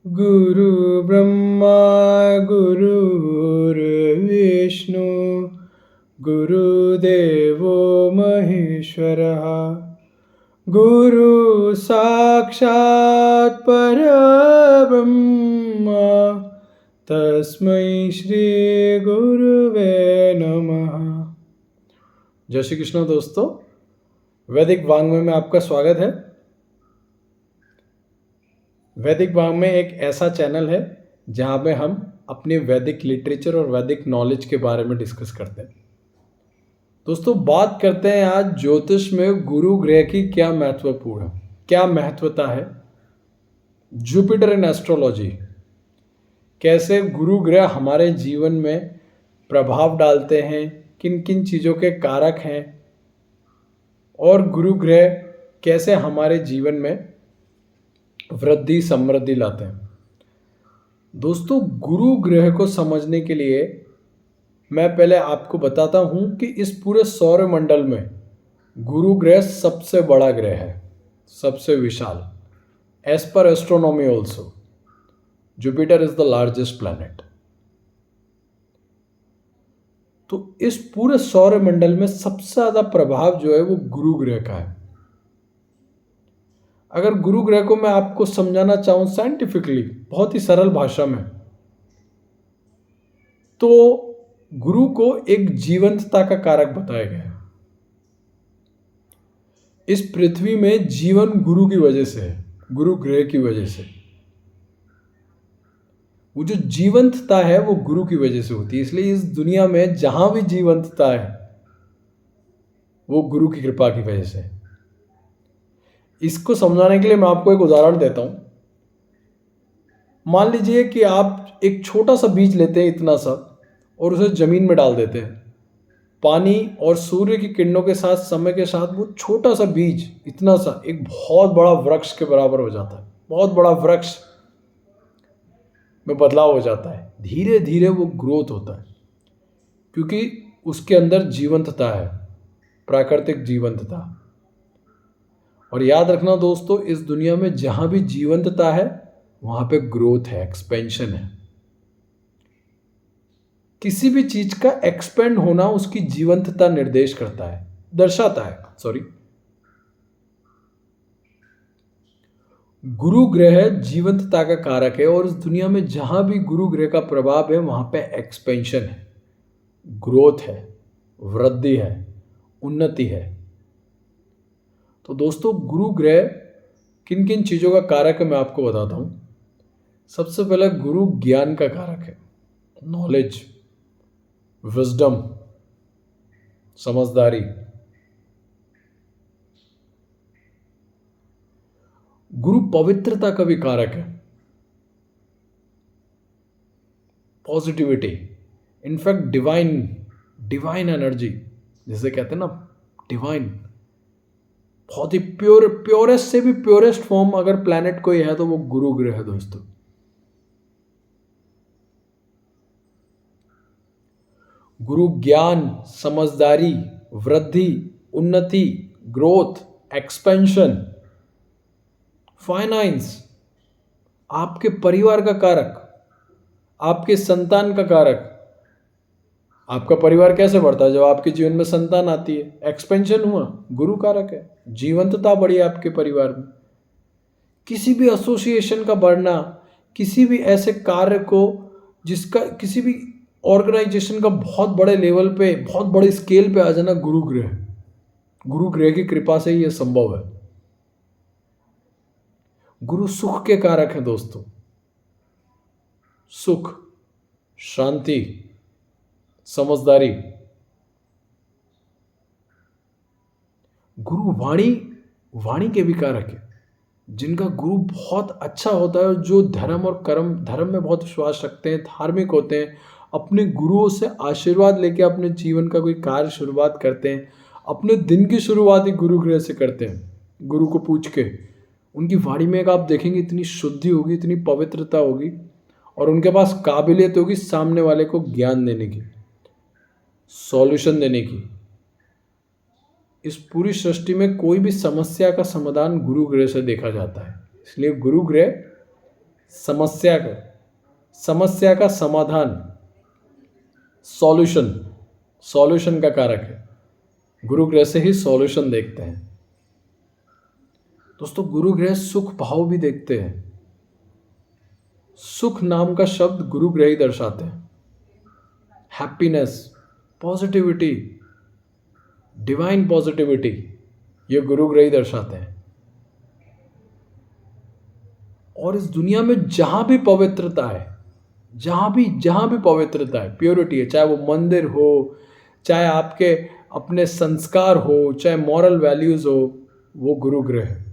गुरु ब्रह्मा गुरुर्विष्णु गुरुदेवो महेश्वरः गुरु साक्षात् परब्रह्म तस्मै श्री गुरुवे नमः। जय श्री कृष्ण दोस्तों, वैदिक वाङ्मय में आपका स्वागत है। वैदिक वाङ्मय एक ऐसा चैनल है जहाँ पे हम अपनी वैदिक लिटरेचर और वैदिक नॉलेज के बारे में डिस्कस करते हैं। दोस्तों, बात करते हैं आज ज्योतिष में गुरु ग्रह की क्या महत्वता है। जुपिटर इन एस्ट्रोलॉजी, कैसे गुरु ग्रह हमारे जीवन में प्रभाव डालते हैं, किन किन चीज़ों के कारक हैं, और गुरु ग्रह कैसे हमारे जीवन में वृद्धि समृद्धि लाते हैं। दोस्तों, गुरु ग्रह को समझने के लिए मैं पहले आपको बताता हूं कि इस पूरे सौर मंडल में गुरु ग्रह सबसे बड़ा ग्रह है, सबसे विशाल। As per astronomy also Jupiter is the largest planet. तो इस पूरे सौर मंडल में सबसे ज़्यादा प्रभाव जो है वो गुरु ग्रह का है। अगर गुरु ग्रह को मैं आपको समझाना चाहूं साइंटिफिकली, बहुत ही सरल भाषा में, तो गुरु को एक जीवंतता का कारक बताया गया है। इस पृथ्वी में जीवन गुरु की वजह से है, गुरु ग्रह की वजह से। वो जो जीवंतता है वो गुरु की वजह से होती है। इसलिए इस दुनिया में जहां भी जीवंतता है वो गुरु की कृपा की वजह से है। इसको समझाने के लिए मैं आपको एक उदाहरण देता हूं। मान लीजिए कि आप एक छोटा सा बीज लेते हैं, इतना सा, और उसे जमीन में डाल देते हैं। पानी और सूर्य की किरणों के साथ, समय के साथ, वो छोटा सा बीज, इतना सा, एक बहुत बड़ा वृक्ष के बराबर हो जाता है। बहुत बड़ा वृक्ष में बदलाव हो जाता है। धीरे धीरे वो ग्रोथ होता है क्योंकि उसके अंदर जीवंतता है, प्राकृतिक जीवंतता। और याद रखना दोस्तों, इस दुनिया में जहां भी जीवंतता है वहां पे ग्रोथ है, एक्सपेंशन है। किसी भी चीज का एक्सपेंड होना उसकी जीवंतता निर्देश करता है, दर्शाता है। गुरु ग्रह जीवंतता का कारक है और इस दुनिया में जहां भी गुरु ग्रह का प्रभाव है वहां पे एक्सपेंशन है, ग्रोथ है, वृद्धि है, उन्नति है। तो दोस्तों, गुरु ग्रह किन किन चीज़ों का कारक है मैं आपको बताता हूं। सबसे पहले गुरु ज्ञान का कारक है, नॉलेज, विजडम, समझदारी। गुरु पवित्रता का भी कारक है, पॉजिटिविटी, इनफैक्ट डिवाइन एनर्जी, जिसे कहते हैं ना डिवाइन, बहुत ही प्योरेस्ट से भी प्योरेस्ट फॉर्म अगर प्लैनेट कोई है तो वो गुरु ग्रह है दोस्तों। गुरु ज्ञान, समझदारी, वृद्धि, उन्नति, ग्रोथ, एक्सपेंशन, फाइनेंस, आपके परिवार का कारक, आपके संतान का कारक। आपका परिवार कैसे बढ़ता है? जब आपके जीवन में संतान आती है, एक्सपेंशन हुआ, गुरु कारक है, जीवंतता बढ़ी आपके परिवार में। किसी भी एसोसिएशन का बढ़ना, किसी भी ऐसे कार्य को जिसका किसी भी ऑर्गेनाइजेशन का बहुत बड़े लेवल पे, बहुत बड़े स्केल पे आ जाना, गुरु ग्रह की कृपा से ही यह संभव है। गुरु सुख के कारक हैं दोस्तों, सुख, शांति, समझदारी। गुरु वाणी के भी कारक है। जिनका गुरु बहुत अच्छा होता है, जो धर्म और कर्म, धर्म में बहुत विश्वास रखते हैं, धार्मिक होते हैं, अपने गुरुओं से आशीर्वाद लेके अपने जीवन का कोई कार्य शुरुआत करते हैं, अपने दिन की शुरुआत ही गुरु ग्रह से करते हैं, गुरु को पूछ के। उनकी वाणी में आप देखेंगे इतनी शुद्धि होगी, इतनी पवित्रता होगी, और उनके पास काबिलियत होगी सामने वाले को ज्ञान देने की, सॉल्यूशन देने की। इस पूरी सृष्टि में कोई भी समस्या का समाधान गुरु ग्रह से देखा जाता है। इसलिए गुरु ग्रह समस्या का समाधान, सॉल्यूशन, सॉल्यूशन का कारक है। गुरु ग्रह से ही सॉल्यूशन देखते हैं। दोस्तों गुरु ग्रह सुख भाव भी देखते हैं। सुख नाम का शब्द गुरु ग्रह ही दर्शाते हैं। हैप्पीनेस, पॉजिटिविटी, डिवाइन पॉजिटिविटी, ये गुरु ग्रह ही दर्शाते हैं। और इस दुनिया में जहां भी पवित्रता है, जहां भी पवित्रता है, प्योरिटी है, चाहे वो मंदिर हो, चाहे आपके अपने संस्कार हो, चाहे मॉरल वैल्यूज हो, वो गुरु ग्रह है।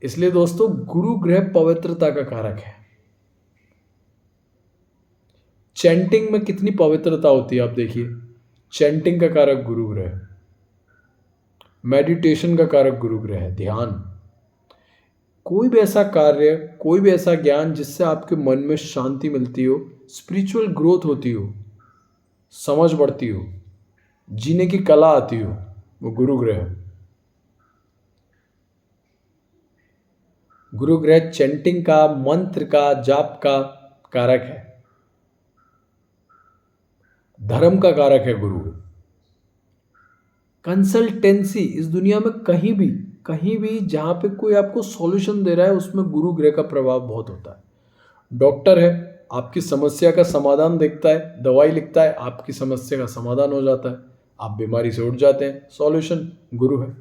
इसलिए दोस्तों गुरु ग्रह पवित्रता का कारक है। चैंटिंग में कितनी पवित्रता होती है आप देखिए। चैंटिंग का कारक गुरु ग्रह है। मेडिटेशन का कारक गुरु ग्रह है। ध्यान, कोई भी ऐसा कार्य, कोई भी ऐसा ज्ञान जिससे आपके मन में शांति मिलती हो, स्पिरिचुअल ग्रोथ होती हो, समझ बढ़ती हो, जीने की कला आती हो, वो गुरु ग्रह है। गुरु ग्रह चैंटिंग का, मंत्र का, जाप का कारक है। धर्म का कारक है गुरु। कंसल्टेंसी, इस दुनिया में कहीं भी जहां पे कोई आपको सॉल्यूशन दे रहा है, उसमें गुरु ग्रह का प्रभाव बहुत होता है। डॉक्टर है, आपकी समस्या का समाधान देखता है, दवाई लिखता है, आपकी समस्या का समाधान हो जाता है, आप बीमारी से उठ जाते हैं, सॉल्यूशन गुरु है।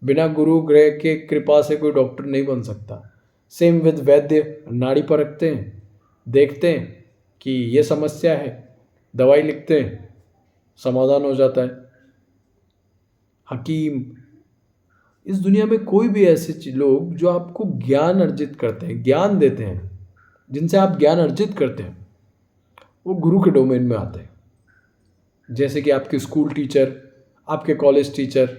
बिना गुरु ग्रह के कृपा से कोई डॉक्टर नहीं बन सकता। सेम विद वैद्य, नाड़ी परखते हैं, देखते हैं कि ये समस्या है, दवाई लिखते हैं, समाधान हो जाता है। हकीम, इस दुनिया में कोई भी ऐसे लोग जो आपको ज्ञान अर्जित करते हैं, ज्ञान देते हैं, जिनसे आप ज्ञान अर्जित करते हैं, वो गुरु के डोमेन में आते हैं। जैसे कि आपके स्कूल टीचर, आपके कॉलेज टीचर,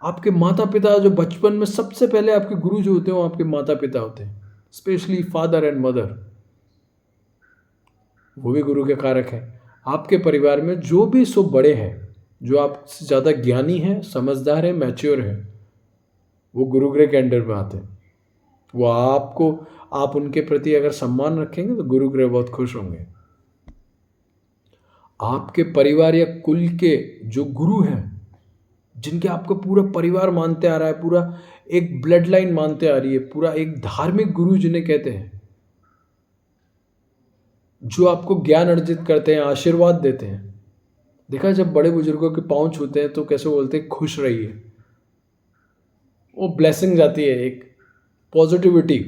आपके माता पिता, जो बचपन में सबसे पहले आपके गुरु जो होते हैं वो आपके माता पिता होते हैं, स्पेशली फादर एंड मदर, वो भी गुरु के कारक है। आपके परिवार में जो भी सो बड़े हैं, जो आपसे ज़्यादा ज्ञानी हैं, समझदार हैं, मैच्योर हैं, वो गुरु ग्रह के अंडर में आते हैं। वो आप उनके प्रति अगर सम्मान रखेंगे तो गुरु ग्रह बहुत खुश होंगे। आपके परिवार या कुल के जो गुरु हैं, जिनके आपको पूरा परिवार मानते आ रहा है, पूरा एक ब्लड लाइन मानते आ रही है, पूरा एक धार्मिक गुरु जिन्हें कहते हैं, जो आपको ज्ञान अर्जित करते हैं, आशीर्वाद देते हैं। देखा, जब बड़े बुजुर्गों के पाँव छूते हैं तो कैसे बोलते हैं, खुश रहिए। वो ब्लेसिंग जाती है, एक पॉजिटिविटी।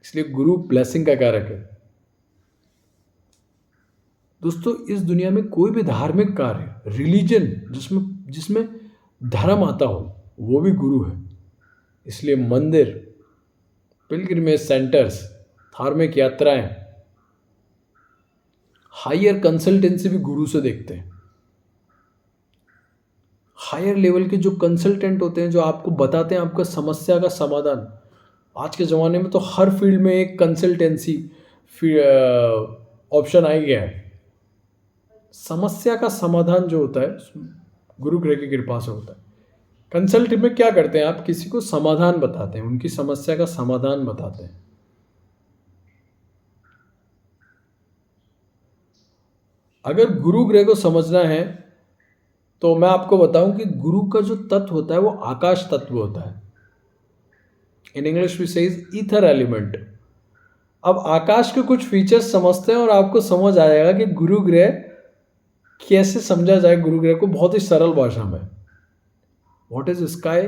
इसलिए गुरु ब्लेसिंग का कारक है। दोस्तों इस दुनिया में कोई भी धार्मिक कार्य, रिलीजन जिसमें धर्म आता हो, वो भी गुरु है। इसलिए मंदिर, पिलग्रिमेज सेंटर्स, धार्मिक यात्राएं, हायर कंसल्टेंसी भी गुरु से देखते हैं। हायर लेवल के जो कंसल्टेंट होते हैं, जो आपको बताते हैं आपका समस्या का समाधान। आज के ज़माने में तो हर फील्ड में एक कंसल्टेंसी ऑप्शन आ गया है। समस्या का समाधान जो होता है गुरु ग्रह की कृपा से होता है। कंसल्ट में क्या करते हैं, आप किसी को समाधान बताते हैं, उनकी समस्या का समाधान बताते हैं। अगर गुरु ग्रह को समझना है तो मैं आपको बताऊं कि गुरु का जो तत्व होता है वो आकाश तत्व होता है। In English we says ether element. अब आकाश के कुछ फीचर्स समझते हैं और आपको समझ आएगा कि गुरु ग्रह कैसे समझा जाए। गुरु ग्रह को बहुत ही सरल भाषा में, व्हाट इज स्काई।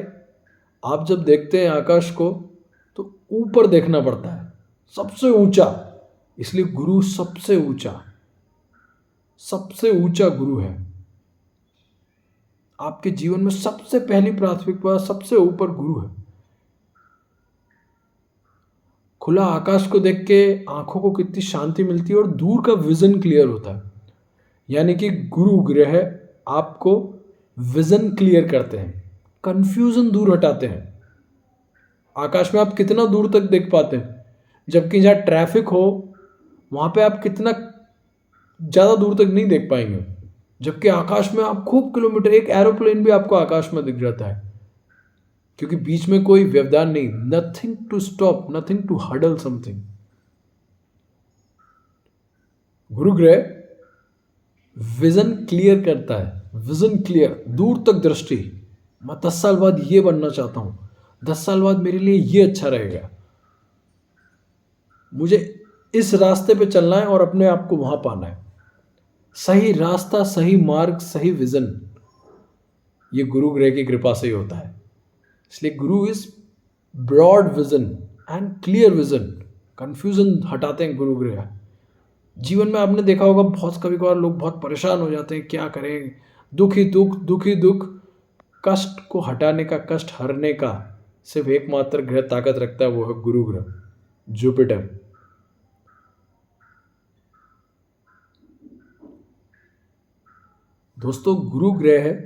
आप जब देखते हैं आकाश को तो ऊपर देखना पड़ता है, सबसे ऊंचा। इसलिए गुरु सबसे ऊंचा गुरु है। आपके जीवन में सबसे पहली प्राथमिकता, सबसे ऊपर गुरु है। खुला आकाश को देख के आंखों को कितनी शांति मिलती है और दूर का विजन क्लियर होता है। यानी कि गुरु ग्रह आपको विजन क्लियर करते हैं, कंफ्यूजन दूर हटाते हैं। आकाश में आप कितना दूर तक देख पाते हैं, जबकि जहाँ ट्रैफिक हो वहाँ पे आप कितना ज़्यादा दूर तक नहीं देख पाएंगे। जबकि आकाश में आप खूब किलोमीटर, एक एरोप्लेन भी आपको आकाश में दिख जाता है। क्योंकि बीच में कोई व्यवधान नहीं, nothing to stop, nothing to huddle something. Guru ग्रह विजन क्लियर करता है, विजन क्लियर, दूर तक दृष्टि। मैं 10 साल बाद ये बनना चाहता हूं, 10 साल बाद मेरे लिए ये अच्छा रहेगा, मुझे इस रास्ते पे चलना है और अपने आप को वहां पाना है। सही रास्ता, सही मार्ग, सही विजन, ये गुरु ग्रह की कृपा से ही होता है। इसलिए Guru is broad vision and clear vision. Confusion हटाते हैं गुरु ग्रह। जीवन में आपने देखा होगा बहुत कभी कभार लोग बहुत परेशान हो जाते हैं, क्या करें, दुख ही दुख, दुख ही दुख। कष्ट को हटाने का, कष्ट हरने का सिर्फ एकमात्र ग्रह ताकत रखता है, वो है गुरु ग्रह, जुपिटर। दोस्तों, गुरु ग्रह है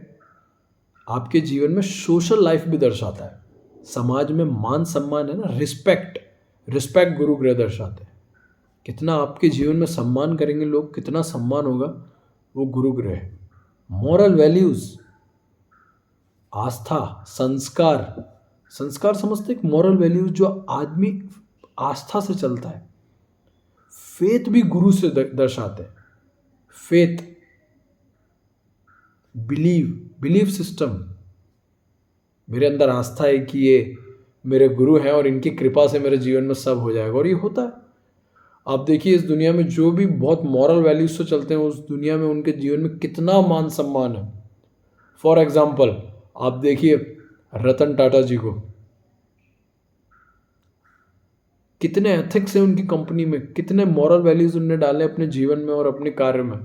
आपके जीवन में सोशल लाइफ भी दर्शाता है। समाज में मान सम्मान है ना, रिस्पेक्ट, रिस्पेक्ट गुरु ग्रह दर्शाते हैं। कितना आपके जीवन में सम्मान करेंगे लोग, कितना सम्मान होगा, वो गुरु ग्रह है। मॉरल वैल्यूज, आस्था, संस्कार, संस्कार समझते एक मॉरल वैल्यूज जो आदमी आस्था से चलता है। फेथ भी गुरु से दर्शाते हैं। फेथ, बिलीव, बिलीव सिस्टम, मेरे अंदर आस्था है कि ये मेरे गुरु हैं और इनकी कृपा से मेरे जीवन में सब हो जाएगा, और ये होता है। आप देखिए इस दुनिया में जो भी बहुत मॉरल वैल्यूज से चलते हैं, उस दुनिया में उनके जीवन में कितना मान सम्मान है। फॉर एग्जाम्पल आप देखिए रतन टाटा जी को, कितने एथिक्स हैं उनकी कंपनी में, कितने मॉरल वैल्यूज उनने डाले अपने जीवन में और अपने कार्य में।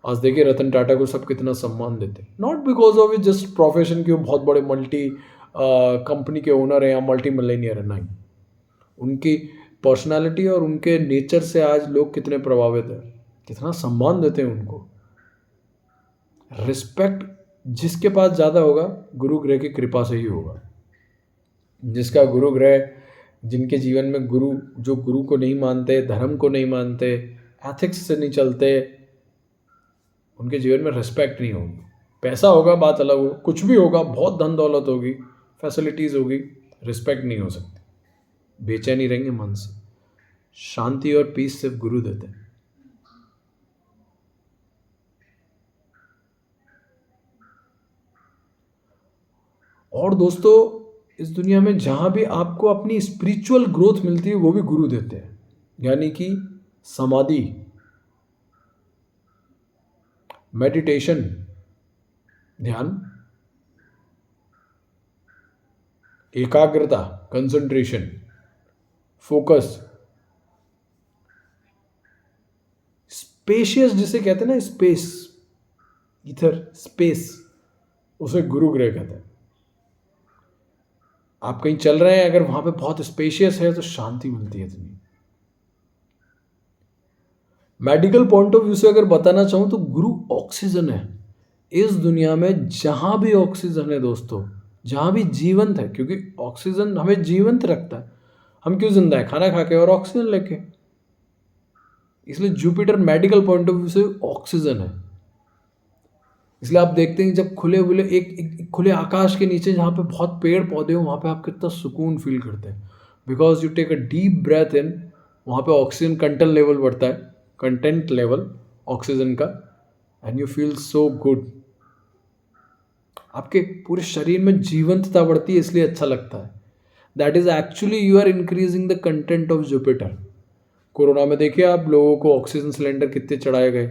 आज देखिए रतन टाटा को सब कितना सम्मान देते हैं, not because of just profession की वो बहुत बड़े मल्टी कंपनी के ओनर हैं या मल्टी मिलेनियर है, नहीं, उनकी पर्सनालिटी और उनके नेचर से आज लोग कितने प्रभावित हैं, कितना सम्मान देते हैं उनको। रिस्पेक्ट जिसके पास ज़्यादा होगा, गुरु ग्रह की कृपा से ही होगा। जिसका गुरु ग्रह, जिनके जीवन में गुरु, जो गुरु को नहीं मानते, धर्म को नहीं मानते, एथिक्स से नहीं चलते, उनके जीवन में रिस्पेक्ट नहीं होगी। पैसा होगा बात अलग हो, कुछ भी होगा, बहुत धन दौलत होगी, फैसिलिटीज़ होगी, रिस्पेक्ट नहीं हो सकती, बेचैनी रहेंगे मन से। शांति और पीस सिर्फ गुरु देते हैं। और दोस्तों, इस दुनिया में जहां भी आपको अपनी स्पिरिचुअल ग्रोथ मिलती है, वो भी गुरु देते हैं। यानी कि समाधि, मेडिटेशन, ध्यान, एकाग्रता, कंसंट्रेशन, फोकस, स्पेशियस जिसे कहते हैं ना, स्पेस, इथर, स्पेस, उसे गुरु ग्रह कहते हैं। आप कहीं चल रहे हैं, अगर वहां पे बहुत स्पेशियस है तो शांति मिलती है इतनी। मेडिकल पॉइंट ऑफ व्यू से अगर बताना चाहूं तो गुरु ऑक्सीजन है। इस दुनिया में जहां भी ऑक्सीजन है दोस्तों, जहां भी जीवंत है, क्योंकि ऑक्सीजन हमें जीवंत रखता है। हम क्यों जिंदा है? खाना खा के और ऑक्सीजन लेके। इसलिए Jupiter medical point of view से ऑक्सीजन है। इसलिए आप देखते हैं जब खुले खुले एक खुले आकाश के नीचे जहाँ पे बहुत पेड़ पौधे हो, वहाँ पे आप कितना सुकून फील करते हैं। Because you take a deep breath in, वहाँ पे ऑक्सीजन कंटेंट लेवल बढ़ता है, कंटेंट लेवल ऑक्सीजन का, and you feel so good. आपके पूरे शरीर में जीवंतता बढ़ती है, इसलिए अच्छा लगता है। That is actually you are increasing the content of Jupiter. Corona में देखिए आप, लोगों को ऑक्सीजन सिलेंडर कितने चढ़ाए गए,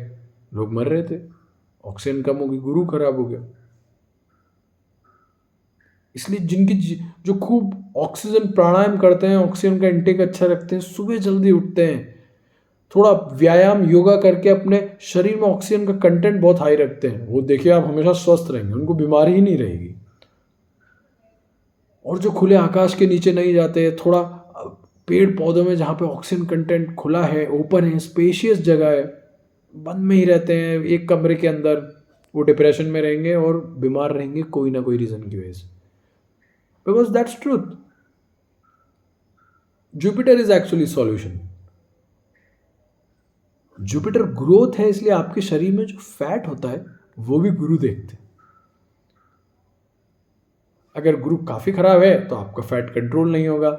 लोग मर रहे थे, ऑक्सीजन कम होगी, गुरु खराब हो गया। इसलिए जिनकी जो खूब ऑक्सीजन प्राणायाम करते हैं, ऑक्सीजन का इंटेक अच्छा रखते हैं, सुबह जल्दी उठते हैं, थोड़ा व्यायाम योगा करके अपने शरीर में ऑक्सीजन का कंटेंट बहुत हाई रखते हैं, वो देखिए आप हमेशा स्वस्थ रहेंगे, उनको बीमारी ही नहीं रहेगी। और जो खुले आकाश के नीचे नहीं जाते, थोड़ा पेड़ पौधों में जहाँ पे ऑक्सीजन कंटेंट खुला है, ओपन है, स्पेशियस जगह है, बंद में ही रहते हैं एक कमरे के अंदर, वो डिप्रेशन में रहेंगे और बीमार रहेंगे कोई ना कोई रीजन की वजह से। Because that's truth. Jupiter is actually solution. Jupiter growth है, इसलिए आपके शरीर में जो फैट होता है वो भी गुरु देखते हैं। अगर गुरु काफ़ी ख़राब है तो आपका फैट कंट्रोल नहीं होगा।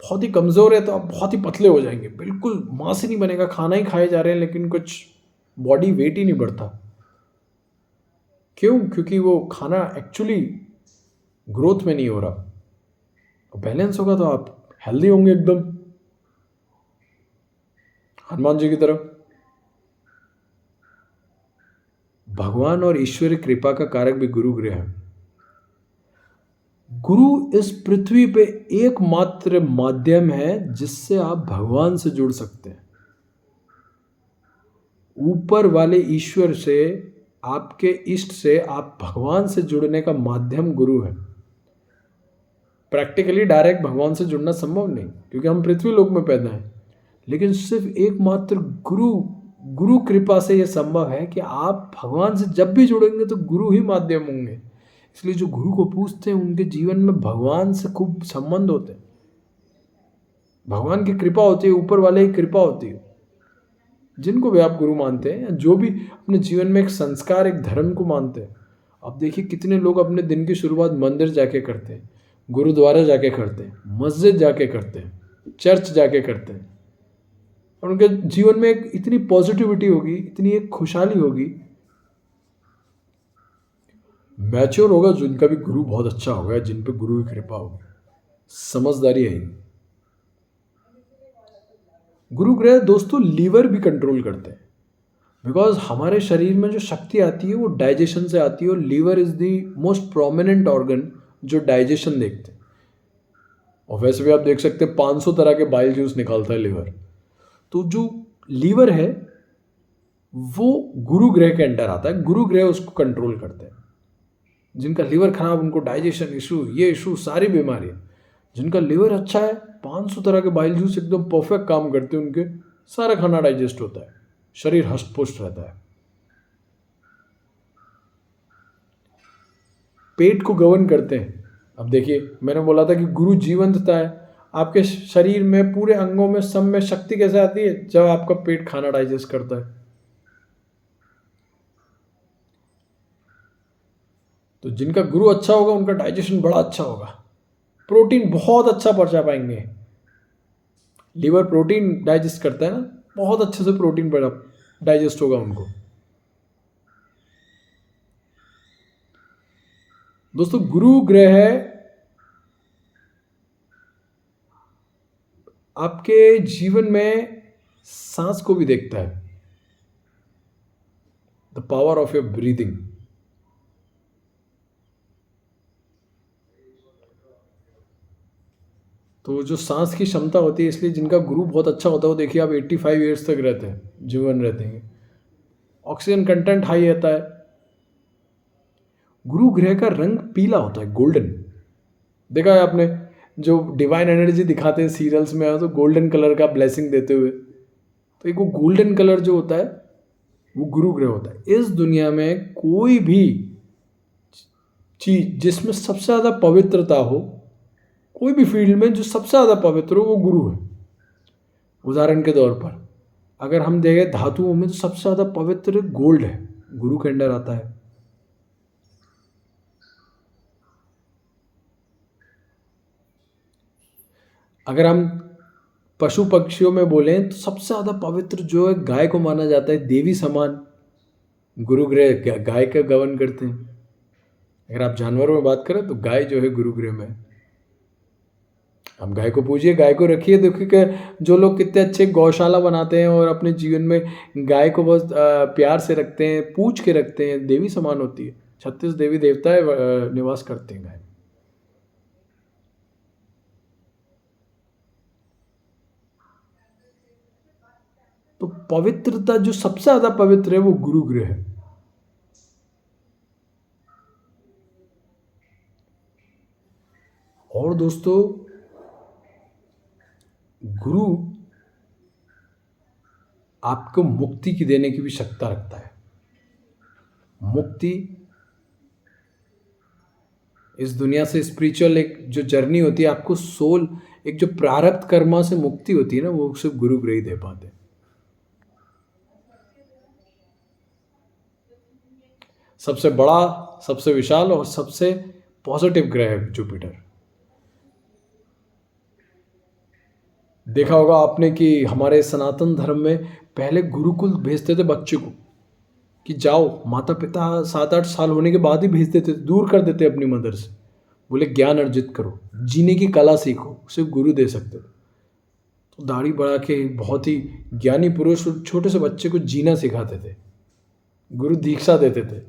बहुत ही कमज़ोर है तो आप बहुत ही पतले हो जाएंगे, बिल्कुल मांस ही नहीं बनेगा, खाना ही खाए जा रहे हैं लेकिन कुछ बॉडी वेट ही नहीं बढ़ता। क्यों? क्योंकि वो खाना एक्चुअली ग्रोथ में नहीं हो रहा। बैलेंस होगा तो आप हेल्दी होंगे एकदम, हनुमान जी की तरह। भगवान और ईश्वरीय कृपा का कारक भी गुरु ग्रह है। गुरु इस पृथ्वी पे एकमात्र माध्यम है जिससे आप भगवान से जुड़ सकते हैं। ऊपर वाले ईश्वर से, आपके इष्ट से, आप भगवान से जुड़ने का माध्यम गुरु है। प्रैक्टिकली डायरेक्ट भगवान से जुड़ना संभव नहीं क्योंकि हम पृथ्वी लोक में पैदा हैं, लेकिन सिर्फ एकमात्र गुरु गुरु कृपा से यह संभव है कि आप भगवान से जब भी जुड़ेंगे तो गुरु ही माध्यम होंगे। इसलिए जो गुरु को पूजते हैं उनके जीवन में भगवान से खूब संबंध होते हैं, भगवान की कृपा होती है, ऊपर वाले की कृपा होती है। जिनको भी आप गुरु मानते हैं या जो भी अपने जीवन में एक संस्कार, एक धर्म को मानते हैं, अब देखिए कितने लोग अपने दिन की शुरुआत मंदिर जाके करते हैं, गुरुद्वारा जाके करते हैं, मस्जिद जाके करते हैं, चर्च जाके करते हैं, और उनके जीवन में एक इतनी पॉजिटिविटी होगी, इतनी एक खुशहाली होगी। मैच्योर होगा जिनका भी गुरु बहुत अच्छा होगा, जिन पे गुरु की कृपा होगी, समझदारी आएगी। गुरु ग्रह दोस्तों लीवर भी कंट्रोल करते हैं, बिकॉज हमारे शरीर में जो शक्ति आती है वो डाइजेशन से आती है, और liver is the most prominent organ जो डाइजेशन देखते हैं। और वैसे भी आप देख सकते हैं 500 तरह के बाइल जूस निकालता है लीवर। तो जो लीवर है वो गुरु ग्रह के अंडर आता है, गुरु ग्रह उसको कंट्रोल करते हैं। जिनका लीवर खराब, उनको डाइजेशन इशू, ये इशू, सारी बीमारियां। जिनका लीवर अच्छा है, 500 तरह के बाइल जूस एकदम परफेक्ट काम करते हैं, उनके सारा खाना डाइजेस्ट होता है, शरीर हष्ट पुष्ट रहता है। पेट को गवर्न करते हैं। अब देखिए मैंने बोला था कि गुरु जीवंतता है, आपके शरीर में पूरे अंगों में सब में शक्ति कैसे आती है? जब आपका पेट खाना डाइजेस्ट करता है। तो जिनका गुरु अच्छा होगा उनका डाइजेशन बड़ा अच्छा होगा, प्रोटीन बहुत अच्छा पचा पाएंगे। लीवर प्रोटीन डाइजेस्ट करता है ना, बहुत अच्छे से प्रोटीन डाइजेस्ट होगा उनको। दोस्तों गुरु ग्रह है आपके जीवन में सांस को भी देखता है, the power of your breathing. तो जो सांस की क्षमता होती है, इसलिए जिनका गुरु बहुत अच्छा होता है वो देखिए आप 85 ईयर्स तक रहते हैं, जीवन रहते हैं। ऑक्सीजन कंटेंट हाई रहता है। गुरु ग्रह का रंग पीला होता है, गोल्डन। देखा है आपने जो डिवाइन एनर्जी दिखाते हैं सीरियल्स में, तो गोल्डन कलर का ब्लेसिंग देते हुए, तो एक वो गोल्डन कलर जो होता है वो गुरु ग्रह होता है। इस दुनिया में कोई भी चीज जिसमें सबसे ज़्यादा पवित्रता हो, कोई भी फील्ड में जो सबसे ज़्यादा पवित्र हो, वो गुरु है। उदाहरण के तौर पर अगर हम देखें धातुओं में, तो सबसे ज़्यादा पवित्र गोल्ड है, गुरु के अंडर आता है। अगर हम पशु पक्षियों में बोलें तो सबसे ज़्यादा पवित्र जो है गाय को माना जाता है, देवी समान। गुरु ग्रह गाय का गवर्न करते हैं। अगर आप जानवरों में बात करें तो गाय जो है गुरु ग्रह में। आप गाय को पूजिए, गाय को रखिए। देखिए कि जो लोग कितने अच्छे गौशाला बनाते हैं और अपने जीवन में गाय को बहुत प्यार से रखते हैं, पूछ के रखते हैं, देवी समान होती है। 36 देवी देवताएं निवास करते हैं गाय। तो पवित्रता जो सबसे ज्यादा पवित्र है वो गुरु ग्रह है। और दोस्तों गुरु आपको मुक्ति की देने की भी क्षमता रखता है। मुक्ति इस दुनिया से स्पिरिचुअल एक जो जर्नी होती है, आपको सोल एक जो प्रारब्ध कर्मा से मुक्ति होती है ना, वो सिर्फ गुरु ग्रह ही दे पाते हैं। सबसे बड़ा, सबसे विशाल और सबसे पॉजिटिव ग्रह है जुपिटर। देखा होगा आपने कि हमारे सनातन धर्म में पहले गुरुकुल भेजते थे बच्चे को कि जाओ, माता पिता 7-8 साल होने के बाद ही भेज देते थे, दूर कर देते अपनी मदर से, बोले ज्ञान अर्जित करो, जीने की कला सीखो, उसे गुरु दे सकते थे। तो दाढ़ी बढ़ा के बहुत ही ज्ञानी पुरुष छोटे से बच्चे को जीना सिखाते थे, गुरु दीक्षा देते थे,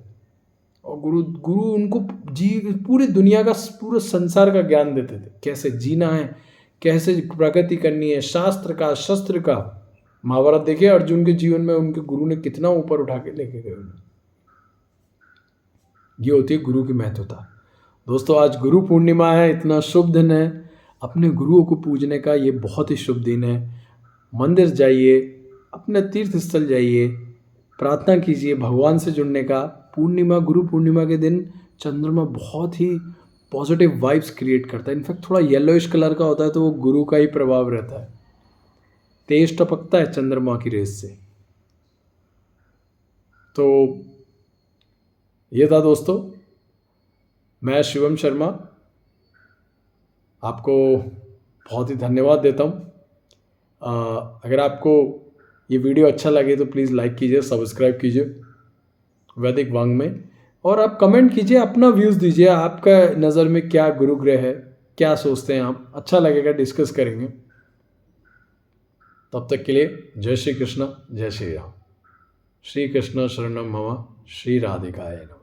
और गुरु गुरु उनको पूरी दुनिया का, पूरे संसार का ज्ञान देते थे, कैसे जीना है, कैसे प्रगति करनी है, शास्त्र का, शस्त्र का। महाभारत देखिए, अर्जुन के जीवन में उनके गुरु ने कितना ऊपर उठा के लेके गए उन्हें। ये होती है गुरु की महत्वता। दोस्तों, आज गुरु पूर्णिमा है, इतना शुभ दिन है, अपने गुरुओं को पूजने का ये बहुत ही शुभ दिन है। मंदिर जाइए, अपने तीर्थ स्थल जाइए, प्रार्थना कीजिए भगवान से जुड़ने का। पूर्णिमा, गुरु पूर्णिमा के दिन चंद्रमा बहुत ही पॉजिटिव वाइब्स क्रिएट करता है। इनफैक्ट थोड़ा येलोइश कलर का होता है, तो वो गुरु का ही प्रभाव रहता है, तेज टपकता है चंद्रमा की रेस से। तो ये था दोस्तों, मैं शिवम शर्मा आपको बहुत ही धन्यवाद देता हूँ। अगर आपको ये वीडियो अच्छा लगे तो प्लीज़ लाइक कीजिए, सब्सक्राइब कीजिए वैदिक वांग में, और आप कमेंट कीजिए, अपना व्यूज़ दीजिए, आपका नज़र में क्या गुरु ग्रह है, क्या सोचते हैं आप, अच्छा लगेगा, डिस्कस करेंगे। तब तक के लिए जय श्री कृष्ण, जय श्री राम। श्री कृष्ण शरणम मम, श्री राधिकाय नमः।